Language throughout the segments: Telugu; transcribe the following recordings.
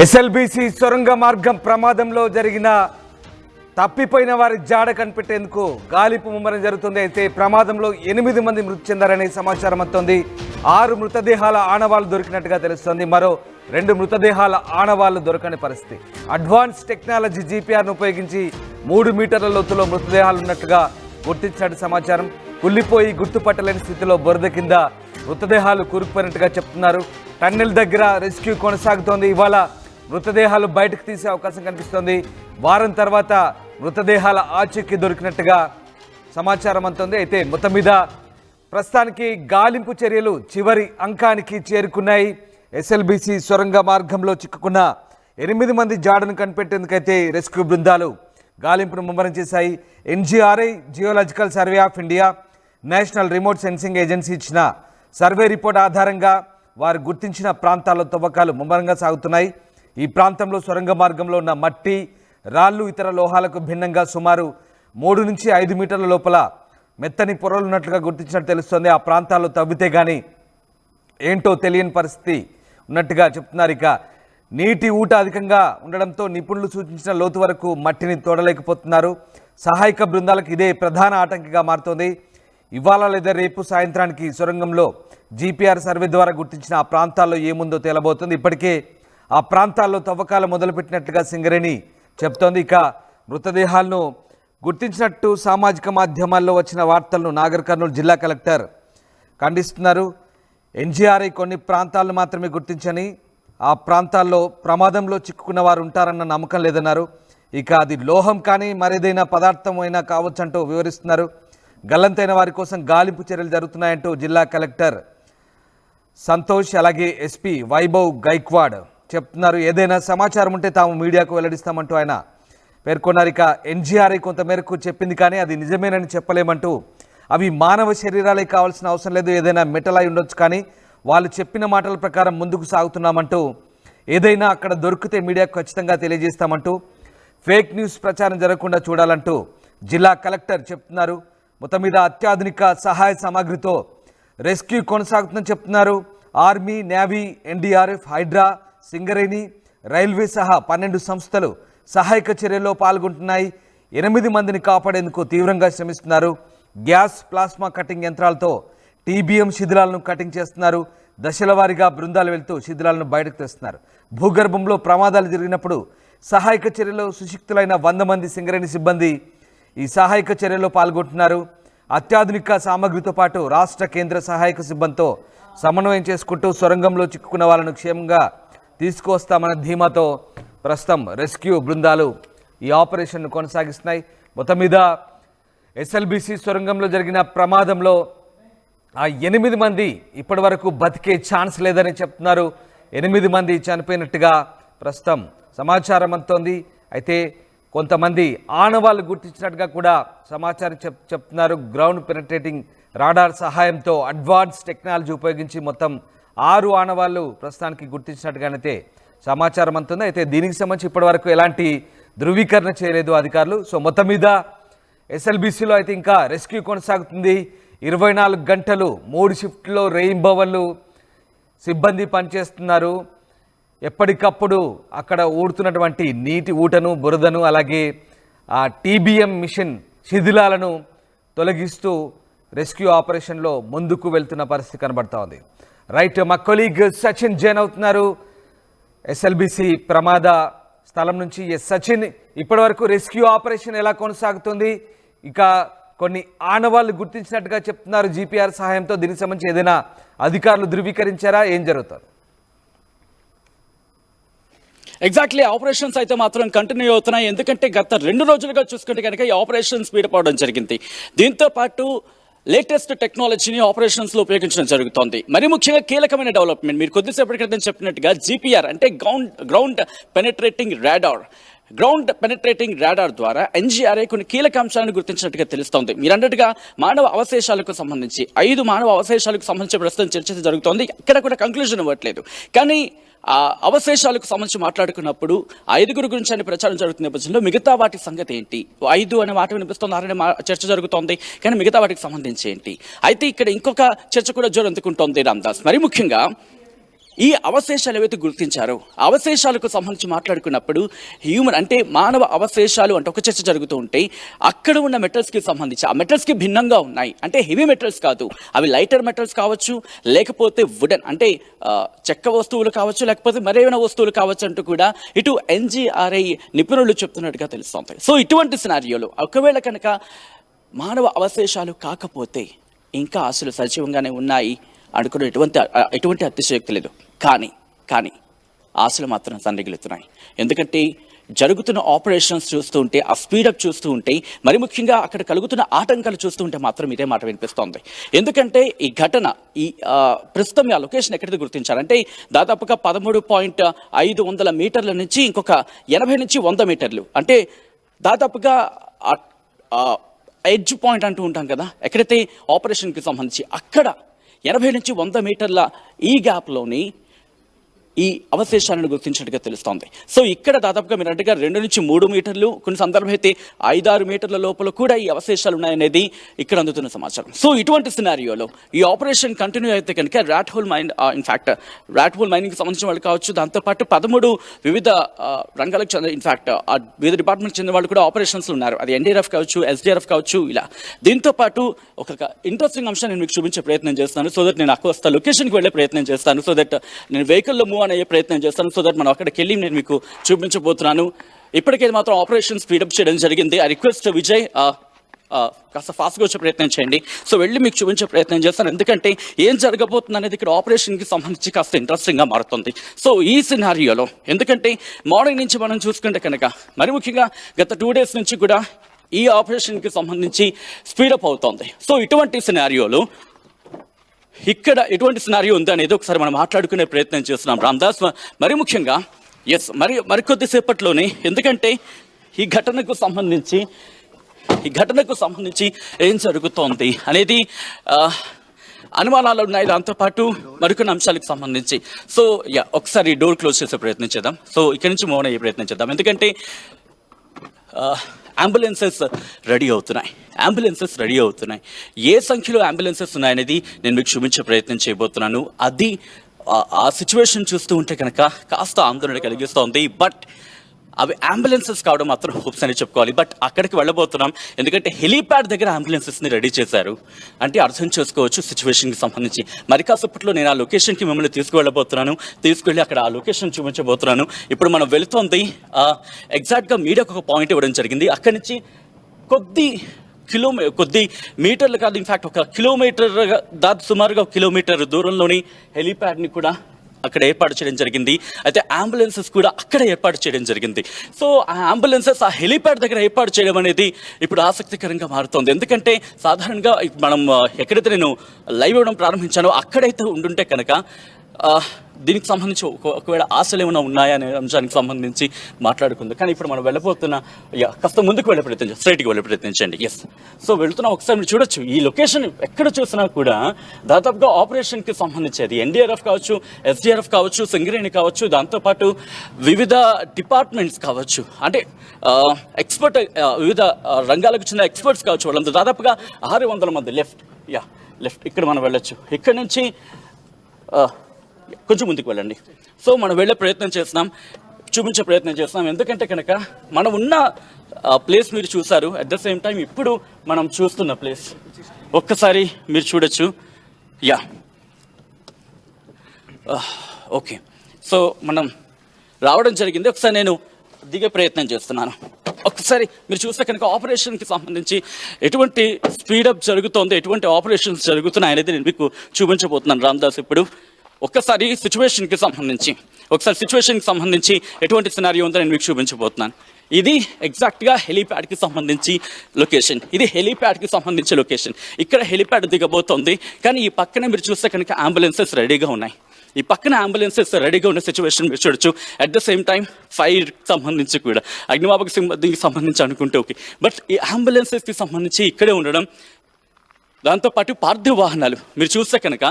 ఎస్ఎల్బీసీ సొరంగ మార్గం ప్రమాదంలో జరిగిన తప్పిపోయిన వారి జాడ కనిపెట్టేందుకు గాలింపు ముమ్మరం జరుగుతుంది. అయితే ప్రమాదంలో 8 మంది మృతి చెందారనే సమాచారం అందుతోంది. 6 మృతదేహాల ఆనవాళ్లు దొరికినట్టుగా తెలుస్తోంది. మరో 2 మృతదేహాల ఆనవాళ్లు దొరకని పరిస్థితి. అడ్వాన్స్ టెక్నాలజీ జీపీఆర్ను ఉపయోగించి 3 మీటర్ల లోతులో మృతదేహాలు ఉన్నట్టుగా గుర్తించినట్టు సమాచారం. కుళ్ళిపోయి గుర్తుపట్టలేని స్థితిలో బురద కింద మృతదేహాలు కూరుకుపోయినట్టుగా చెప్తున్నారు. టన్నెల్ దగ్గర రెస్క్యూ కొనసాగుతోంది. ఇవాళ మృతదేహాలు బయటకు తీసే అవకాశం కనిపిస్తోంది. వారం తర్వాత మృతదేహాల ఆచూకీ దొరికినట్టుగా సమాచారం అందుతోంది. అయితే మొత్తం మీద ప్రస్తుతానికి గాలింపు చర్యలు చివరి అంకానికి చేరుకున్నాయి. ఎస్ఎల్బీసీ సొరంగ మార్గంలో చిక్కుకున్న 8 మంది జాడను కనిపెట్టేందుకైతే రెస్క్యూ బృందాలు గాలింపును ముమ్మరం చేశాయి. NGRI, geological survey of India, national remote sensing agency ఇచ్చిన సర్వే రిపోర్ట్ ఆధారంగా వారు గుర్తించిన ప్రాంతాల్లో తవ్వకాలు ముమ్మరంగా సాగుతున్నాయి. ఈ ప్రాంతంలో సొరంగ మార్గంలో ఉన్న మట్టి, రాళ్ళు, ఇతర లోహాలకు భిన్నంగా సుమారు 3 నుంచి 5 మీటర్ల లోపల మెత్తని పొరలు ఉన్నట్లుగా గుర్తించినట్టు తెలుస్తోంది. ఆ ప్రాంతాల్లో తవ్వితే కానీ ఏంటో తెలియని పరిస్థితి ఉన్నట్టుగా చెప్తున్నారు. ఇక నీటి ఊట అధికంగా ఉండడంతో నిపుణులు సూచించిన లోతు వరకు మట్టిని తోడలేకపోతున్నారు. సహాయక బృందాలకు ఇదే ప్రధాన ఆటంకిగా మారుతోంది. ఇవాళ లేదా రేపు సాయంత్రానికి సొరంగంలో జీపీఆర్ సర్వే ద్వారా గుర్తించిన ఆ ప్రాంతాల్లో ఏముందో తేలబోతుంది. ఇప్పటికే ఆ ప్రాంతాల్లో తవ్వకాలు మొదలుపెట్టినట్లుగా సింగరేణి చెప్తోంది. ఇక మృతదేహాలను గుర్తించినట్టు సామాజిక మాధ్యమాల్లో వచ్చిన వార్తలను నాగర్ కర్నూలు జిల్లా కలెక్టర్ ఖండిస్తున్నారు. ఎన్జీఆర్ఐ కొన్ని ప్రాంతాలను మాత్రమే గుర్తించని, ఆ ప్రాంతాల్లో ప్రమాదంలో చిక్కుకున్న వారు ఉంటారన్న నమ్మకం లేదన్నారు. ఇక అది లోహం కానీ మరేదైనా పదార్థం అయినా కావచ్చంటూ వివరిస్తున్నారు. గల్లంతైన వారి కోసం గాలింపు చర్యలు జరుగుతున్నాయంటూ జిల్లా కలెక్టర్ సంతోష్, అలాగే ఎస్పీ వైభవ్ గైక్వాడ్ చెప్తున్నారు. ఏదైనా సమాచారం ఉంటే తాము మీడియాకు వెల్లడిస్తామంటూ ఆయన పేర్కొన్నారు. ఇక ఎన్జీఆర్ఐ కొంతమేరకు చెప్పింది కానీ అది నిజమేనని చెప్పలేమంటూ, అవి మానవ శరీరాలే కావాల్సిన అవసరం లేదు, ఏదైనా మెటల్ అయి ఉండొచ్చు, కానీ వాళ్ళు చెప్పిన మాటల ప్రకారం ముందుకు సాగుతున్నామంటూ, ఏదైనా అక్కడ దొరికితే మీడియాకు ఖచ్చితంగా తెలియజేస్తామంటూ, ఫేక్ న్యూస్ ప్రచారం జరగకుండా చూడాలంటూ జిల్లా కలెక్టర్ చెప్తున్నారు. మొత్తం మీద అత్యాధునిక సహాయ సామాగ్రితో రెస్క్యూ కొనసాగుతుందని చెప్తున్నారు. Army, navy, NDRF, HYDRAA, Singareni, railway సహా 12 సంస్థలు సహాయక చర్యల్లో పాల్గొంటున్నాయి. 8 మందిని కాపాడేందుకు తీవ్రంగా శ్రమిస్తున్నారు. గ్యాస్, ప్లాస్మా కటింగ్ యంత్రాలతో టీబీఎం శిథిలాలను కటింగ్ చేస్తున్నారు. దశల వారీగా బృందాలు వెళ్తూ శిథిలాలను బయటకు తెస్తున్నారు. భూగర్భంలో ప్రమాదాలు జరిగినప్పుడు సహాయక చర్యలో సుశిక్తులైన 100 మంది సింగరేణి సిబ్బంది ఈ సహాయక చర్యలో పాల్గొంటున్నారు. అత్యాధునిక సామగ్రితో పాటు రాష్ట్ర, కేంద్ర సహాయక సిబ్బందితో సమన్వయం చేసుకుంటూ సొరంగంలో చిక్కుకున్న వాళ్ళను క్షేమంగా తీసుకువస్తామన్న ధీమాతో ప్రస్తుతం రెస్క్యూ బృందాలు ఈ ఆపరేషన్ను కొనసాగిస్తున్నాయి. మొత్తం మీద ఎస్ఎల్బీసీ సొరంగంలో జరిగిన ప్రమాదంలో ఆ 8 మంది ఇప్పటి వరకు బతికే ఛాన్స్ లేదని చెప్తున్నారు. 8 మంది చనిపోయినట్టుగా ప్రస్తుతం సమాచారం అందుతోంది. అయితే కొంతమంది ఆనవాళ్ళు గుర్తించినట్టుగా కూడా సమాచారం చెప్తున్నారు. గ్రౌండ్ పెనట్రేటింగ్ రాడార్ సహాయంతో అడ్వాన్స్ టెక్నాలజీ ఉపయోగించి మొత్తం 6 ఆనవాళ్ళు ప్రస్తుతానికి గుర్తించినట్టుగానైతే సమాచారం అందుతుంది. అయితే దీనికి సంబంధించి ఇప్పటి వరకు ఎలాంటి ధృవీకరణ చేయలేదు అధికారులు. సో మొత్తం మీద ఎస్ఎల్బీసీలో అయితే ఇంకా రెస్క్యూ కొనసాగుతుంది. 24 గంటలు 3 షిఫ్ట్లో రెయిన్బోవర్లు సిబ్బంది పనిచేస్తున్నారు. ఎప్పటికప్పుడు అక్కడ ఊడుతున్నటువంటి నీటి ఊటను, బురదను, అలాగే ఆ టీబీఎం మిషన్ శిథిలాలను తొలగిస్తూ రెస్క్యూ ఆపరేషన్లో ముందుకు వెళ్తున్న పరిస్థితి కనబడతా ఉంది. రైట్, మా కొలీగ్ సచిన్ జైన్ అవుతున్నారు ఎస్ఎల్బీసీ ప్రమాద స్థలం నుంచి. సచిన్, ఇప్పటి వరకు రెస్క్యూ ఆపరేషన్ ఎలా కొనసాగుతుంది? ఇక కొన్ని ఆనవాళ్ళు గుర్తించినట్టుగా చెప్తున్నారు జీపీఆర్ సహాయంతో. దీనికి సంబంధించి ఏదైనా అధికారులు ధృవీకరించారా? ఏం జరుగుతుంది? ఎగ్జాక్ట్లీ, ఆపరేషన్స్ అయితే మాత్రం కంటిన్యూ అవుతున్నాయి. ఎందుకంటే గత 2 రోజులుగా చూసుకుంటే కనుక ఈ ఆపరేషన్ స్పీడప్ అవడం జరిగింది. దీంతో పాటు లేటెస్ట్ టెక్నాలజీని ఆపరేషన్స్లో ఉపయోగించడం జరుగుతోంది. మరి ముఖ్యంగా కీలకమైన డెవలప్మెంట్, మీరు కొద్దిసేపటి క్రితం చెప్పినట్టుగా జీపీఆర్ అంటే గ్రౌండ్ పెనట్రేటింగ్ రాడార్ ద్వారా ఎన్జీఆర్ఐ కొన్ని కీలక అంశాలను గుర్తించినట్టుగా తెలుస్తోంది. మీరు అన్నట్టుగా మానవ అవశేషాలకు సంబంధించి 5 మానవ అవశేషాలకు సంబంధించి ప్రస్తుతం చర్చ జరుగుతోంది. ఇక్కడ కూడా కంక్లూజన్ ఇవ్వట్లేదు. కానీ ఆ అవశేషాలకు సంబంధించి మాట్లాడుకున్నప్పుడు 5 గురించి అని ప్రచారం జరుగుతున్న నేపథ్యంలో మిగతా వాటి సంగతి ఏంటి? 5 అనే మాట వినిపిస్తున్నారనే చర్చ జరుగుతోంది. కానీ మిగతా వాటికి సంబంధించి ఏంటి? అయితే ఇక్కడ ఇంకొక చర్చ కూడా జోరందుకుంటోంది రామ్దాస్. మరి ముఖ్యంగా ఈ అవశేషాలు ఏవైతే గుర్తించారో అవశేషాలకు సంబంధించి మాట్లాడుకున్నప్పుడు హ్యూమన్ అంటే మానవ అవశేషాలు అంటే ఒక చర్చ జరుగుతూ ఉంటే అక్కడ ఉన్న మెటల్స్కి సంబంధించి ఆ మెటల్స్కి భిన్నంగా ఉన్నాయి. అంటే హెవీ మెటల్స్ కాదు, అవి లైటర్ మెటల్స్ కావచ్చు, లేకపోతే వుడెన్ అంటే చెక్క వస్తువులు కావచ్చు, లేకపోతే మరేమైనా వస్తువులు కావచ్చు అంటూ కూడా ఇటు NGRI నిపుణులు చెప్తున్నట్టుగా తెలుస్తోంది. సో ఇటువంటి సినారియోలో ఒకవేళ కనుక మానవ అవశేషాలు కాకపోతే ఇంకా అసలు సజీవంగానే ఉన్నాయి అనుకున్న ఎటువంటి అతిశయోక్తి లేదు. కానీ ఆశలు మాత్రం సన్నగిలుతున్నాయి. ఎందుకంటే జరుగుతున్న ఆపరేషన్స్ చూస్తూ ఉంటే, ఆ స్పీడప్ చూస్తూ ఉంటే, మరి ముఖ్యంగా అక్కడ కలుగుతున్న ఆటంకాలు చూస్తూ ఉంటే మాత్రం ఇదే మాట వినిపిస్తోంది. ఎందుకంటే ఈ ఘటన ప్రస్తుతం ఆ లొకేషన్ ఎక్కడిది గుర్తించారంటే దాదాపుగా 13.500 మీటర్ల నుంచి ఇంకొక 80 నుంచి 100 మీటర్లు అంటే దాదాపుగా ఎడ్జ్ పాయింట్ అంటూ ఉంటాం కదా, ఎక్కడైతే ఆపరేషన్కి సంబంధించి అక్కడ 80 నుంచి 100 మీటర్ల ఈ గ్యాప్లోని ఈ అవశేషాలను గుర్తించినట్టుగా తెలుస్తోంది. సో ఇక్కడ దాదాపుగా మీరు అన్నట్టుగా 2 నుంచి 3 మీటర్లు, కొన్ని సందర్భం అయితే 5-6 మీటర్ల లోపల కూడా ఈ అవశేషాలు ఉన్నాయనేది ఇక్కడ అందుతున్న సమాచారం. సో ఇటువంటి సినారియోలో ఈ ఆపరేషన్ కంటిన్యూ అయితే కనుక ర్యాట్ హోల్ మైనింగ్కి సంబంధించిన వాళ్ళు కావచ్చు, దాంతోపాటు 13 వివిధ రంగాలకు చెందిన ఇన్ఫాక్ట్ వివిధ డిపార్ట్మెంట్ చెందిన వాళ్ళు కూడా ఆపరేషన్స్లో ఉన్నారు. అది NDRF కావచ్చు, SDRF కావచ్చు. ఇలా దీంతో పాటు ఒక ఇంట్రెస్టింగ్ అంశం నేను మీకు చూపించే ప్రయత్నం చేస్తాను. సో దట్ నేను అక్కడ లొకేషన్కి వెళ్ళే ప్రయత్నం చేస్తాను. సో దట్ నేను వెహికల్లో మూవ్ అయ్యే ప్రయత్నం చేస్తాను. సో దట్ మనం అక్కడికి వెళ్ళి నేను మీకు చూపించబోతున్నాను. ఇప్పటికైతే మాత్రం ఆపరేషన్ స్పీడప్ చేయడం జరిగింది. ఐ రిక్వెస్ట్ విజయ్ కాస్త ఫాస్ట్గా వచ్చే ప్రయత్నం చేయండి. సో వెళ్ళి మీకు చూపించే ప్రయత్నం చేస్తాను. ఎందుకంటే ఏం జరగబోతుంది అనేది ఇక్కడ ఆపరేషన్కి సంబంధించి కాస్త ఇంట్రెస్టింగ్గా మారుతుంది. సో ఈ సినారియోలో ఎందుకంటే మార్నింగ్ నుంచి మనం చూసుకుంటే కనుక మరి ముఖ్యంగా గత 2 days నుంచి కూడా ఈ ఆపరేషన్కి సంబంధించి స్పీడప్ అవుతోంది. సో ఇటువంటి సినారియోలో ఇక్కడ ఎటువంటి సినారియో ఉంది అనేది ఒకసారి మనం మాట్లాడుకునే ప్రయత్నం చేస్తున్నాం రామ్దాస్. మరి ముఖ్యంగా మరికొద్దిసేపట్లోనే ఎందుకంటే ఈ ఘటనకు సంబంధించి ఏం జరుగుతోంది అనేది అనుమానాలు ఉన్నాయి. దాంతోపాటు మరికొన్ని అంశాలకు సంబంధించి సో ఒకసారి డోర్ క్లోజ్ చేసే ప్రయత్నం చేద్దాం. సో ఇక్కడి నుంచి మూవ్ అయ్యే ప్రయత్నం చేద్దాం. ఎందుకంటే అంబులెన్సెస్ రెడీ అవుతున్నాయి. ఏ సంఖ్యలో అంబులెన్సెస్ ఉన్నాయనేది నేను మీకు చూపించే ప్రయత్నం చేయబోతున్నాను. అది ఆ సిచ్యువేషన్ చూస్తూ ఉంటే కనుక కాస్త ఆందోళన కలిగిస్తోంది. బట్ అవి అంబులెన్సెస్ కావడం మాత్రం హోప్స్ అని చెప్పుకోవాలి. బట్ అక్కడికి వెళ్ళబోతున్నాం ఎందుకంటే హెలీప్యాడ్ దగ్గర అంబులెన్సెస్ని రెడీ చేశారు. అంటే అర్థం చేసుకోవచ్చు సిచ్యువేషన్కి సంబంధించి. మరి కాసేపట్లో నేను ఆ లొకేషన్కి మిమ్మల్ని తీసుకువెళ్ళి అక్కడ ఆ లొకేషన్ చూపించబోతున్నాను. ఇప్పుడు మనం వెళుతోంది ఎగ్జాక్ట్గా మీడియాకు ఒక పాయింట్ ఇవ్వడం జరిగింది. అక్కడి నుంచి కొద్ది మీటర్లు కాదు, ఇన్ఫ్యాక్ట్ ఒక కిలోమీటర్ సుమారుగా 1 కిలోమీటర్ దూరంలోని హెలీప్యాడ్ని కూడా అక్కడ ఏర్పాటు చేయడం జరిగింది. అయితే అంబులెన్సెస్ కూడా అక్కడ ఏర్పాటు చేయడం జరిగింది. సో ఆ అంబులెన్సెస్ ఆ హెలీప్యాడ్ దగ్గర ఏర్పాటు చేయడం అనేది ఇప్పుడు ఆసక్తికరంగా మారుతోంది. ఎందుకంటే సాధారణంగా మనం ఎక్కడైతే నేను లైవ్ ఇవ్వడం ప్రారంభించానో అక్కడైతే ఉండుంటే కనుక దీనికి సంబంధించి ఒకవేళ ఆశలు ఏమైనా ఉన్నాయా అనే అంశానికి సంబంధించి మాట్లాడుకుంది. కానీ ఇప్పుడు మనం వెళ్ళిపోతున్న కాస్త ముందుకు వెళ్ళే స్ట్రైట్కి వెళ్ళే ప్రయత్నించండి. సో వెళ్తున్నా ఒకసారి మీరు చూడొచ్చు. ఈ లొకేషన్ ఎక్కడ చూసినా కూడా దాదాపుగా ఆపరేషన్కి సంబంధించేది NDRF కావచ్చు, SDRF కావచ్చు, సింగరేణి కావచ్చు, దాంతోపాటు వివిధ డిపార్ట్మెంట్స్ కావచ్చు, అంటే వివిధ రంగాలకు చెందిన ఎక్స్పర్ట్స్ కావచ్చు, వాళ్ళందరూ దాదాపుగా 600 మంది లెఫ్ట్ ఇక్కడ మనం వెళ్ళొచ్చు. ఇక్కడ నుంచి కొంచెం ముందుకు వెళ్ళండి. సో మనం వెళ్ళే చూపించే ప్రయత్నం చేస్తున్నాం. ఎందుకంటే కనుక మనం ఉన్న ప్లేస్ మీరు చూసారు. అట్ ద సేమ్ టైం ఇప్పుడు మనం చూస్తున్న ప్లేస్ ఒక్కసారి మీరు చూడొచ్చు. ఓకే, సో మనం రావడం జరిగింది. ఒకసారి నేను దిగే ప్రయత్నం చేస్తున్నాను. ఒకసారి మీరు చూస్తే కనుక ఆపరేషన్కి సంబంధించి ఎటువంటి స్పీడప్ జరుగుతోంది, ఎటువంటి ఆపరేషన్స్ జరుగుతున్నాయి అనేది నేను మీకు చూపించబోతున్నాను రామ్దాస్. ఇప్పుడు ఒక్కసారి సిచ్యువేషన్కి సంబంధించి ఎటువంటి సినారియో ఉందో నేను మీకు చూపించబోతున్నాను. ఇది ఎగ్జాక్ట్గా హెలీప్యాడ్కి సంబంధించి లొకేషన్. ఇక్కడ హెలీప్యాడ్ దిగబోతోంది. కానీ ఈ పక్కనే మీరు చూస్తే కనుక అంబులెన్సెస్ రెడీగా ఉన్నాయి. ఈ పక్కన అంబులెన్సెస్ రెడీగా ఉన్న సిచ్యువేషన్ మీరు చూడొచ్చు. అట్ ద సేమ్ టైం ఫైర్కి సంబంధించి కూడా అగ్నిమాపక సిబ్బందికి సంబంధించి అనుకుంటే ఓకే. బట్ ఈ అంబులెన్సెస్కి సంబంధించి ఇక్కడే ఉండడం, దాంతోపాటు పార్థివ వాహనాలు మీరు చూస్తే కనుక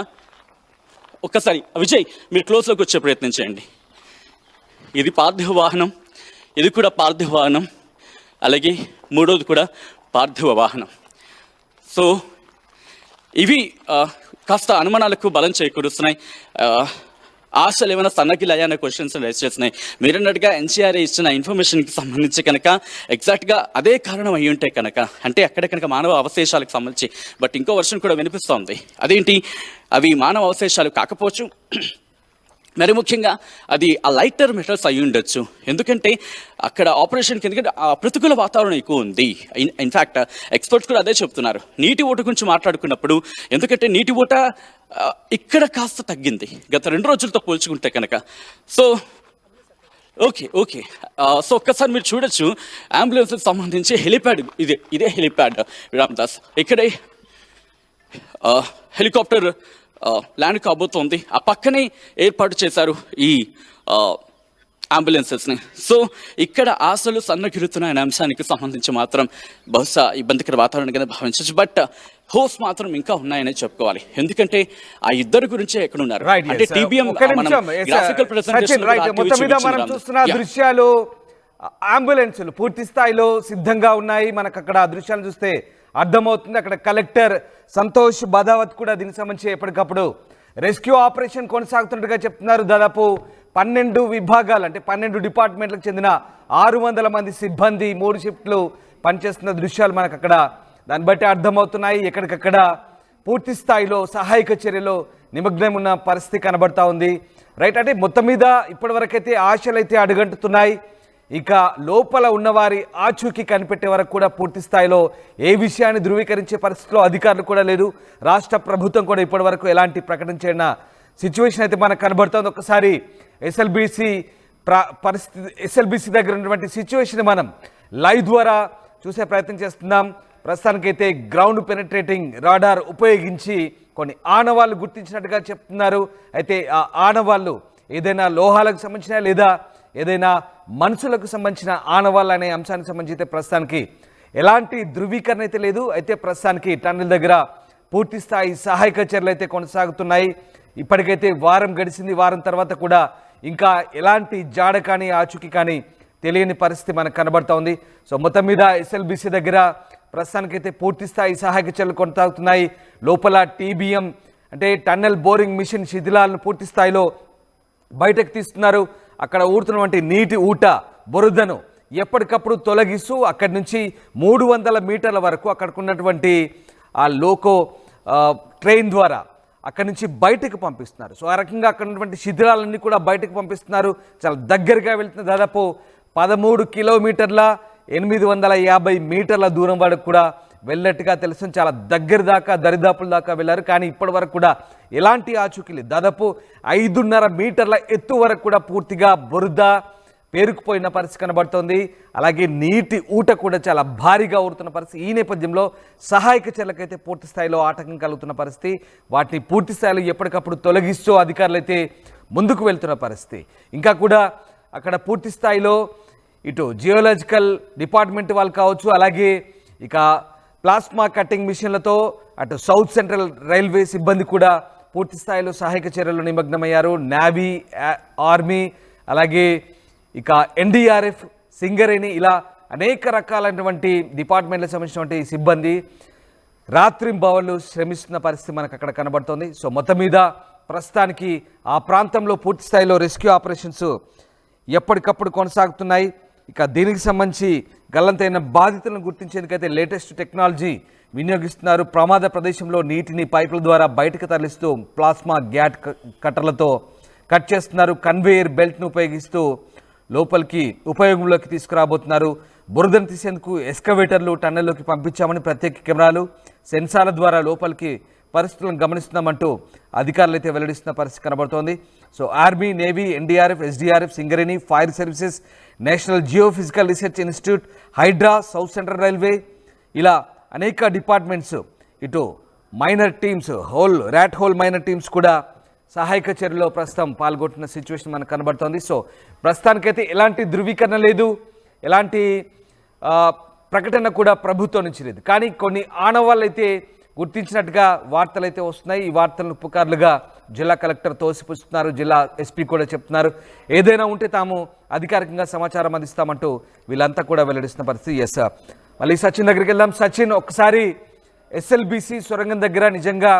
ఒక్కసారి విజయ్ మీరు క్లోజ్లోకి వచ్చే ప్రయత్నం చేయండి. ఇది పార్థివ వాహనం, ఇది కూడా పార్థివ వాహనం, అలాగే మూడోది కూడా పార్థివ వాహనం. సో ఇవి కాస్త అనుమానాలకు బలం చేకూరుస్తున్నాయి. ఆశలు ఏమైనా సన్నగిలాయా అనే క్వశ్చన్స్ రైజ్ చేస్తున్నాయి. మీరన్నట్టుగా ఎన్సీఆర్ఏ ఇచ్చిన ఇన్ఫర్మేషన్కి సంబంధించి కనుక ఎగ్జాక్ట్గా అదే కారణం అయ్యి ఉంటే కనుక, అంటే అక్కడ కనుక మానవ అవశేషాలకు సంబంధించి, బట్ ఇంకో వర్షన్ కూడా వినిపిస్తోంది. అదేంటి, అవి మానవ అవశేషాలు కాకపోవచ్చు, మరి ముఖ్యంగా అది ఆ లైటర్ మెటల్స్ అయి ఉండొచ్చు. ఎందుకంటే అక్కడ ఆపరేషన్కి ఎందుకంటే ఆ ప్రతికూల వాతావరణం ఎక్కువ ఉంది. ఇన్ఫ్యాక్ట్ ఎక్స్పర్ట్స్ కూడా అదే చెప్తున్నారు. నీటి ఓట గురించి మాట్లాడుకున్నప్పుడు, ఎందుకంటే నీటి ఓట ఇక్కడ కాస్త తగ్గింది గత 2 రోజులతో పోల్చుకుంటే కనుక. సో ఓకే సో ఒక్కసారి మీరు చూడొచ్చు, అంబులెన్స్కి సంబంధించి హెలిప్యాడ్, ఇదే హెలిప్యాడ్ రామ్దాస్. ఇక్కడే హెలికాప్టర్ ల్యాండ్ కాబోతోంది. ఆ పక్కనే ఏర్పాటు చేశారు ఈ అంబులెన్సెస్ని. సో ఇక్కడ ఆశలు సన్నగిరుతున్న అనే అంశానికి సంబంధించి మాత్రం బహుశా ఇబ్బందికర వాతావరణంగానే భావించవచ్చు. బట్ హోప్స్ మాత్రం ఇంకా ఉన్నాయని చెప్పుకోవాలి. ఎందుకంటే ఆ ఇద్దరు గురించే ఎక్కడ ఉన్నారు అంటే TBM గ్రాఫికల్ ప్రెజెంటేషన్ మొత్తం మీద మనం చూస్తున్న దృశ్యాలు అంబులెన్సులు పూర్తి స్థాయిలో సిద్ధంగా ఉన్నాయి. మనకు అక్కడ ఆ దృశ్యాలు చూస్తే అర్థమవుతుంది. అక్కడ కలెక్టర్ సంతోష్ బదావత్ కూడా దీనికి సంబంధించి ఎప్పటికప్పుడు రెస్క్యూ ఆపరేషన్ కొనసాగుతున్నట్టుగా చెప్తున్నారు. దాదాపు 12 విభాగాలు అంటే 12 డిపార్ట్మెంట్లకు చెందిన 600 మంది సిబ్బంది 3 షిఫ్ట్లు పనిచేస్తున్న దృశ్యాలు మనకు అక్కడ దాన్ని బట్టి అర్థమవుతున్నాయి. ఎక్కడికక్కడ పూర్తి స్థాయిలో సహాయక చర్యలో నిమగ్నం ఉన్న పరిస్థితి కనబడతా ఉంది. రైట్, అంటే మొత్తం మీద ఇప్పటివరకైతే ఆశలు అయితే అడుగంటుతున్నాయి. ఇక లోపల ఉన్నవారి ఆచూకీ కనిపెట్టే వరకు కూడా పూర్తి స్థాయిలో ఏ విషయాన్ని ధృవీకరించే పరిస్థితిలో అధికారులు కూడా లేదు. రాష్ట్ర ప్రభుత్వం కూడా ఇప్పటి వరకు ఎలాంటి ప్రకటించిన సిచ్యువేషన్ అయితే మనకు కనబడుతుంది. ఒకసారి ఎస్ఎల్బిసి దగ్గర ఉన్నటువంటి సిచ్యువేషన్ మనం లైవ్ ద్వారా చూసే ప్రయత్నం చేస్తున్నాం. ప్రస్తుతానికైతే గ్రౌండ్ పెనట్రేటింగ్ రాడార్ ఉపయోగించి కొన్ని ఆనవాళ్ళు గుర్తించినట్టుగా చెప్తున్నారు. అయితే ఆ ఆనవాళ్ళు ఏదైనా లోహాలకు సంబంధించిన లేదా ఏదైనా మనుషులకు సంబంధించిన ఆనవాళ్ళు అనే అంశానికి సంబంధించి అయితే ప్రస్తుతానికి ఎలాంటి ధృవీకరణ అయితే లేదు. అయితే ప్రస్తుతానికి టన్నెల్ దగ్గర పూర్తి స్థాయి సహాయక చర్యలు అయితే కొనసాగుతున్నాయి. ఇప్పటికైతే వారం గడిచింది. వారం తర్వాత కూడా ఇంకా ఎలాంటి జాడ కానీ ఆచూకీ కానీ తెలియని పరిస్థితి మనకు కనబడతా ఉంది. సో మొత్తం మీద ఎస్ఎల్బిసి దగ్గర ప్రస్తుతానికైతే పూర్తి స్థాయి సహాయక చర్యలు కొనసాగుతున్నాయి. లోపల TBM అంటే టన్నెల్ బోరింగ్ మిషన్ శిథిలాలను పూర్తి స్థాయిలో బయటకు తీస్తున్నారు. అక్కడ ఊడుతున్నటువంటి నీటి ఊట బురదను ఎప్పటికప్పుడు తొలగిస్తూ అక్కడి నుంచి 300 మీటర్ల వరకు అక్కడికి ఉన్నటువంటి ఆ లోకో ట్రైన్ ద్వారా అక్కడి నుంచి బయటకు పంపిస్తున్నారు. సో ఆ రకంగా అక్కడ ఉన్నటువంటి శిథిలాలన్నీ కూడా బయటకు పంపిస్తున్నారు. చాలా దగ్గరగా వెళ్తున్న దాదాపు 13 కిలోమీటర్ల 850 మీటర్ల దూరం వరకు కూడా వెళ్ళినట్టుగా తెలుస్తుంది. చాలా దగ్గర దాకా దరిదాపుల దాకా వెళ్ళారు. కానీ ఇప్పటి వరకు కూడా ఎలాంటి ఆచూకీ లేదు. దాదాపు 5.5 మీటర్ల ఎత్తు వరకు కూడా పూర్తిగా బురద పేరుకుపోయిన పరిస్థితి కనబడుతోంది. అలాగే నీటి ఊట కూడా చాలా భారీగా ఊరుతున్న పరిస్థితి. ఈ నేపథ్యంలో సహాయక చర్యలకైతే పూర్తి స్థాయిలో ఆటంకం కలుగుతున్న పరిస్థితి. వాటిని పూర్తి స్థాయిలో ఎప్పటికప్పుడు తొలగిస్తూ అధికారులు అయితే ముందుకు వెళ్తున్న పరిస్థితి. ఇంకా కూడా అక్కడ పూర్తి స్థాయిలో ఇటు జియోలాజికల్ డిపార్ట్మెంట్ వాళ్ళు కావచ్చు, అలాగే ఇక ప్లాస్మా కట్టింగ్ మిషన్లతో అటు సౌత్ సెంట్రల్ రైల్వే సిబ్బంది కూడా పూర్తి స్థాయిలో సహాయక చర్యల్లో నిమగ్నమయ్యారు. నేవీ, ఆర్మీ, అలాగే ఇక NDRF, సింగరేణి, ఇలా అనేక రకాలైనటువంటి డిపార్ట్మెంట్లకు సంబంధించినటువంటి సిబ్బంది రాత్రింబవళ్ళు శ్రమిస్తున్న పరిస్థితి మనకు అక్కడ కనబడుతోంది. సో మొత్తం మీద ప్రస్తుతానికి ఆ ప్రాంతంలో పూర్తి స్థాయిలో రెస్క్యూ ఆపరేషన్స్ ఎప్పటికప్పుడు కొనసాగుతున్నాయి. ఇక దీనికి సంబంధించి గల్లంతైన బాధితులను గుర్తించేందుకైతే లేటెస్ట్ టెక్నాలజీ వినియోగిస్తున్నారు. ప్రమాద ప్రదేశంలో నీటిని పైపుల ద్వారా బయటకు తరలిస్తూ ప్లాస్మా గ్యాట్ కట్టర్లతో కట్ చేస్తున్నారు. కన్వేయర్ బెల్ట్ను ఉపయోగిస్తూ లోపలికి ఉపయోగంలోకి తీసుకురాబోతున్నారు. బురదను తీసేందుకు ఎస్కవేటర్లు టన్నెల్లోకి పంపించామని ప్రత్యేక కెమెరాలు, సెన్సార్ల ద్వారా లోపలికి పరిస్థితులను గమనిస్తున్నామంటూ అధికారులు అయితే వెల్లడిస్తున్న పరిస్థితి కనబడుతోంది. So army, navy, NDRF, SDRF, Singareni, fire services, national geophysical research institute, HYDRAA, south central railway, ఇలా అనేక డిపార్ట్మెంట్స్, ఇటు miner teams, rat hole miner teams కూడా సహాయక చర్యలో ప్రస్తుతం పాల్గొంటున్న సిచ్యువేషన్ మనకు కనబడుతోంది. సో ప్రస్తుతానికైతే ఎలాంటి ధృవీకరణ లేదు, ఎలాంటి ప్రకటన కూడా ప్రభుత్వం నుంచి లేదు. కానీ కొన్ని ఆనవాళ్ళు అయితే గుర్తించినట్టుగా వార్తలు అయితే వస్తున్నాయి. ఈ వార్తలను పుకార్లుగా జిల్లా కలెక్టర్ తోసిపుస్తున్నారు. జిల్లా SP కూడా చెప్తున్నారు. ఏదైనా ఉంటే తాము అధికారికంగా సమాచారం అందిస్తామంటూ వీళ్ళంతా కూడా వెల్లడిస్తున్న పరిస్థితి. మళ్ళీ సచిన్ దగ్గరికి వెళ్దాం. సచిన్, ఒక్కసారి SLBC సొరంగం దగ్గర నిజంగా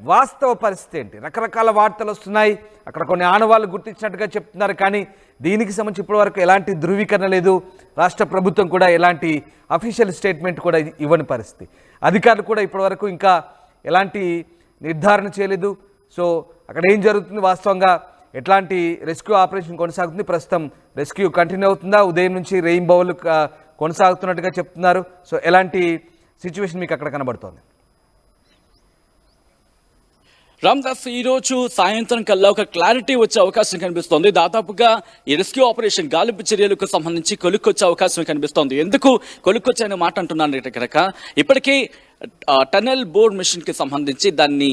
వాస్తవ పరిస్థితి ఏంటి? రకరకాల వార్తలు వస్తున్నాయి, అక్కడ కొన్ని ఆనవాళ్ళు గుర్తించినట్టుగా చెప్తున్నారు, కానీ దీనికి సంబంధించి ఇప్పటివరకు ఎలాంటి ధృవీకరణ లేదు. రాష్ట్ర ప్రభుత్వం కూడా ఎలాంటి అఫీషియల్ స్టేట్మెంట్ కూడా ఇవ్వని పరిస్థితి. అధికారులు కూడా ఇప్పటివరకు ఇంకా ఎలాంటి నిర్ధారణ చేయలేదు. సో అక్కడ ఏం జరుగుతుంది, వాస్తవంగా ఎట్లాంటి రెస్క్యూ ఆపరేషన్ కొనసాగుతుంది, ప్రస్తుతం రెస్క్యూ కంటిన్యూ అవుతుందా, ఉదయం నుంచి రెయిన్బోలు కొనసాగుతున్నట్టుగా చెప్తున్నారు. సో ఎలాంటి సిచ్యువేషన్ మీకు అక్కడ కనబడుతోంది? రామ్దాస్, ఈ రోజు సాయంత్రం కల్లా ఒక క్లారిటీ వచ్చే అవకాశం కనిపిస్తోంది. దాదాపుగా ఈ రెస్క్యూ ఆపరేషన్ గాలింపు చర్యలకు సంబంధించి కొలుక్కొచ్చే అవకాశం కనిపిస్తోంది. ఎందుకు కొలుక్కొచ్చే అనే మాట అంటున్నాను కనుక ఇప్పటికీ టన్నెల్ బోర్ మిషన్ కి సంబంధించి దాన్ని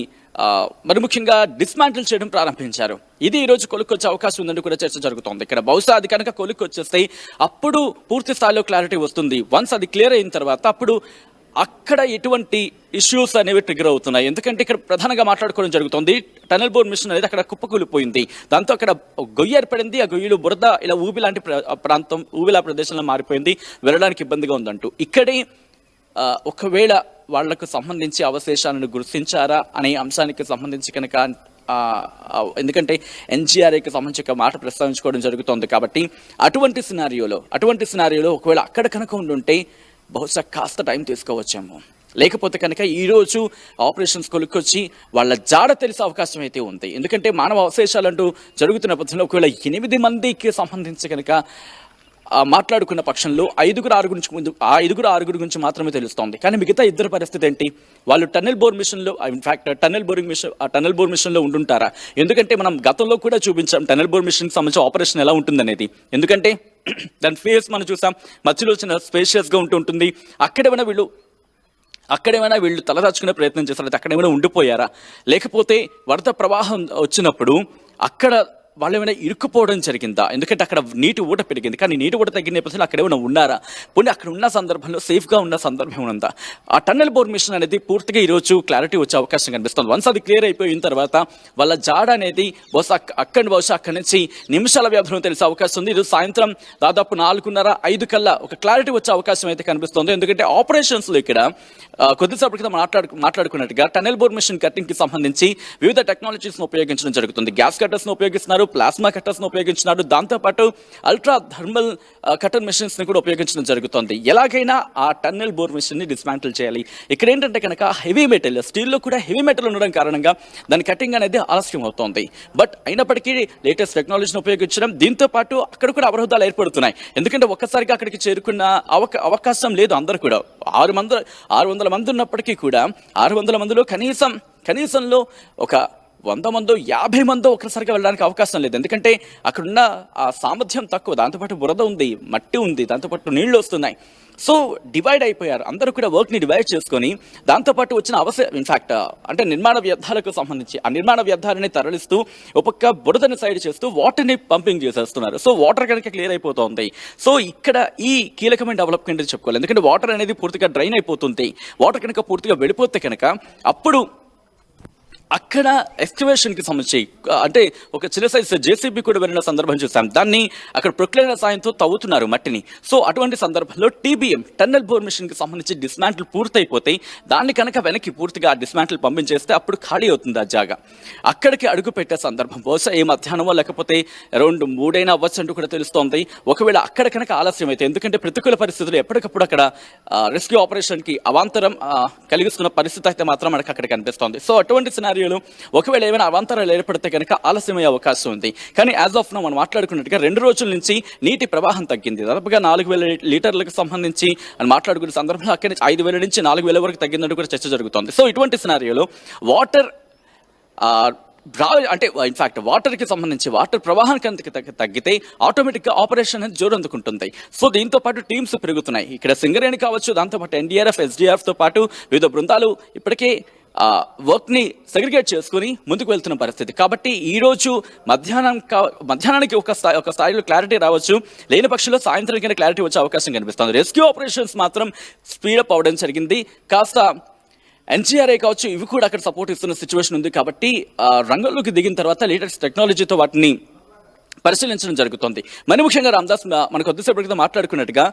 మరి ముఖ్యంగా డిస్మాంటిల్ చేయడం ప్రారంభించారు. ఇది ఈ రోజు కొలుక్కొచ్చే అవకాశం ఉందని కూడా చర్చ జరుగుతోంది. ఇక్కడ బహుశా అది కనుక కొలుక్కొచ్చేస్తే అప్పుడు పూర్తి స్థాయిలో క్లారిటీ వస్తుంది. వన్స్ అది క్లియర్ అయిన తర్వాత అప్పుడు అక్కడ ఎటువంటి ఇష్యూస్ అనేవి ట్రిగర్ అవుతున్నాయి. ఎందుకంటే ఇక్కడ ప్రధానంగా మాట్లాడుకోవడం జరుగుతుంది. టనల్ బోర్ మిషన్ అనేది అక్కడ కుప్పకూలిపోయింది. దాంతో అక్కడ గొయ్యి ఏర్పడింది. ఆ గొయ్యిలో బురద ఇలా ఊబి లాంటి ప్రాంతం, ఊబిలా ప్రదేశంలో మారిపోయింది. వెళ్ళడానికి ఇబ్బందిగా ఉందంటూ ఇక్కడే ఒకవేళ వాళ్లకు సంబంధించి అవశేషాలను గుర్తించారా అనే అంశానికి సంబంధించి కనుక ఎందుకంటే ఎన్జీఆర్ఏకి సంబంధించి ఒక మాట ప్రస్తావించుకోవడం జరుగుతోంది. కాబట్టి అటువంటి సినారియోలో ఒకవేళ అక్కడ కనుక ఉండుంటే బహుశా కాస్త టైం తీసుకోవచ్చేమో. లేకపోతే కనుక ఈరోజు ఆపరేషన్స్ కొలుక్కొచ్చి వాళ్ళ జాడ తెలిసే అవకాశం అయితే ఉంది. ఎందుకంటే మానవ అవశేషాలు అంటూ జరుగుతున్న పద్ధతిలో ఒకవేళ 8 మందికి సంబంధించి కనుక మాట్లాడుకున్న పక్షంలో 5-6 గురించి మాత్రమే తెలుస్తోంది. కానీ మిగతా 2 పరిస్థితి ఏంటి? వాళ్ళు టన్నెల్ బోర్ మిషన్ లో ఉండుంటారా? ఎందుకంటే మనం గతంలో కూడా చూపించాం టన్నెల్ బోర్ మిషన్ సంబంధించిన ఆపరేషన్ ఎలా ఉంటుందనేది. ఎందుకంటే దాని ఫేస్ మనం చూసాం, మధ్యలో చిన్న స్పేషియస్ గా ఉంటుంది. అక్కడేమైనా వీళ్ళు తలదాచుకునే ప్రయత్నం చేస్తారా? అక్కడేమైనా ఉండిపోయారా? లేకపోతే వరద ప్రవాహం వచ్చినప్పుడు అక్కడ వాళ్ళు ఏమైనా ఇరుక్కుపోవడం జరిగిందా? ఎందుకంటే అక్కడ నీటి ఊట పెరిగింది, కానీ నీటి ఊట తగ్గిన నేపథ్యంలో అక్కడ ఏమైనా ఉన్నారా? పోనీ అక్కడ ఉన్న సందర్భంలో సేఫ్గా ఉన్న సందర్భం ఉందా? ఆ టన్నెల్ బోర్ మిషన్ అనేది పూర్తిగా ఈరోజు క్లారిటీ వచ్చే అవకాశం కనిపిస్తుంది. వన్స్ అది క్లియర్ అయిపోయిన తర్వాత వాళ్ళ జాడ అనేది బహుశా అక్కడి నుంచి నిమిషాల వ్యవధిలో తెలిసే అవకాశం ఉంది. ఈరోజు సాయంత్రం దాదాపు 4:30-5 కల్లా ఒక క్లారిటీ వచ్చే అవకాశం అయితే కనిపిస్తుంది. ఎందుకంటే ఆపరేషన్స్లో ఇక్కడ కొద్దిసేపటి క్రితం మాట్లాడుకున్నట్టుగా టన్నెల్ బోర్ మిషన్ కట్టింగ్ కి సంబంధించి వివిధ టెక్నాలజీస్ ను ఉపయోగించడం జరుగుతుంది. గ్యాస్ కట్టర్స్ ను ఉపయోగిస్తున్నారు, ప్లాస్మా కట్టర్స్ ను ఉపయోగించినారు, దాంతోపాటు అల్ట్రా థర్మల్ కటర్ మిషన్స్ ని కూడా ఉపయోగించడం జరుగుతుంది. ఎలాగైనా ఆ టన్నెల్ బోర్ మిషన్ ని డిస్మాంటిల్ చేయాలి. ఇక్కడ ఏంటంటే కనుక హెవీ మెటల్, స్టీల్లో కూడా హెవీ మెటల్ ఉండడం కారణంగా దాని కటింగ్ అనేది ఆలస్యం అవుతోంది. బట్ అయినప్పటికీ లేటెస్ట్ టెక్నాలజీని ఉపయోగించడం, దీంతో పాటు అక్కడ కూడా అవరోధాలు ఏర్పడుతున్నాయి. ఎందుకంటే ఒక్కసారిగా అక్కడికి చేరుకున్న అవకాశం లేదు. అందరూ కూడా 600 మంది ఉన్నప్పటికీ కూడా 600 మందిలో కనీసంలో ఒక 100 మందో 50 మందో ఒకసారిగా వెళ్ళడానికి అవకాశం లేదు. ఎందుకంటే అక్కడున్న ఆ సామర్థ్యం తక్కువ, దాంతోపాటు బురద ఉంది, మట్టి ఉంది, దాంతోపాటు నీళ్లు వస్తున్నాయి. సో డివైడ్ అయిపోయారు. అందరూ కూడా వర్క్ని డివైడ్ చేసుకొని దాంతోపాటు వచ్చిన ఇన్ఫాక్ట్ అంటే నిర్మాణ వ్యర్థాలకు సంబంధించి ఆ నిర్మాణ వ్యర్థాలని తరలిస్తూ ఒక పక్క బురదని సైడ్ చేస్తూ వాటర్ని పంపింగ్ చేసేస్తున్నారు. సో వాటర్ కనుక క్లియర్ అయిపోతుంది. సో ఇక్కడ ఈ కీలకమైన డెవలప్మెంట్ చెప్పుకోవాలి. ఎందుకంటే వాటర్ అనేది పూర్తిగా డ్రైన్ అయిపోతుంది. వాటర్ కనుక పూర్తిగా వెళ్ళిపోతే కనుక అప్పుడు అక్కడ ఎక్స్కవేషన్ కి సంబంధించి అంటే ఒక చిన్న సైజు జేసీబీ కూడా వెళ్ళిన సందర్భం చూసాం. దాన్ని అక్కడ ప్రొక్లైనర్ సాయంతో తవ్వుతున్నారు మట్టిని. సో అటువంటి సందర్భంలో TBM టన్నెల్ బోర్ మిషన్ కి సంబంధించి డిస్మాంటిల్ పూర్తయిపోతే దాన్ని కనుక వెనక్కి పూర్తిగా డిస్మాంటిల్ పంపించేస్తే అప్పుడు ఖాళీ అవుతుంది ఆ జాగా. అక్కడికి అడుగు పెట్టే సందర్భం బహుశా ఏ మధ్యాహ్నమో లేకపోతే అరౌండ్ 3 అవ్వచ్చు అంటూ కూడా తెలుస్తోంది. ఒకవేళ అక్కడ కనుక ఆలస్యం అయితే, ఎందుకంటే ప్రతికూల పరిస్థితులు ఎప్పటికప్పుడు అక్కడ రెస్క్యూ ఆపరేషన్ కి అవాంతరం కలిగిస్తున్న పరిస్థితి అయితే మాత్రం మనకు అక్కడ కనిపిస్తోంది. సో అటువంటి సినారియోలో ఒకవేళ ఏమైనా అవాంతరాలు ఏర్పడితే కనుక ఆలస్యమయ్యే అవకాశం ఉంది. కానీ యాజ్ ఆఫ్ నౌ మనం మాట్లాడుకున్నట్టుగా 2 రోజుల నుంచి నీటి ప్రవాహం తగ్గింది. దాదాపుగా 4000 లీటర్లకు సంబంధించి అని మాట్లాడుకునే సందర్భంలో అక్కడి నుంచి 5000 నుంచి 4000 వరకు తగ్గిందంటూ కూడా చర్చ జరుగుతోంది. సో ఇటువంటి సినారియోలో వాటర్ అంటే ఇన్ఫాక్ట్ వాటర్కి సంబంధించి వాటర్ ప్రవాహం కనుక తగ్గితే ఆటోమేటిక్గా ఆపరేషన్ అనేది జోరందుకుంటుంది. సో దీంతో పాటు టీమ్స్ పెరుగుతున్నాయి. ఇక్కడ సింగరేణి కావచ్చు, దాంతోపాటు NDRF, SDRFతో పాటు వివిధ బృందాలు ఇప్పటికే వర్క్ని సెగ్రిగేట్ చేసుకుని ముందుకు వెళ్తున్న పరిస్థితి. కాబట్టి ఈరోజు మధ్యాహ్నానికి ఒక స్థాయిలో క్లారిటీ రావచ్చు. లేని పక్షంలో సాయంత్రం కింద క్లారిటీ వచ్చే అవకాశం కనిపిస్తుంది. రెస్క్యూ ఆపరేషన్స్ మాత్రం స్పీడప్ అవడం జరిగింది. కాస్త NGRA కావచ్చు, ఇవి కూడా అక్కడ సపోర్ట్ ఇస్తున్న సిచ్యువేషన్ ఉంది. కాబట్టి రంగంలోకి దిగిన తర్వాత లేటెస్ట్ టెక్నాలజీతో వాటిని పరిశీలించడం జరుగుతుంది. మరి ముఖ్యంగా రామ్దాస్ మనకు కొద్దిసేపటి క్రితం మాట్లాడుకున్నట్టుగా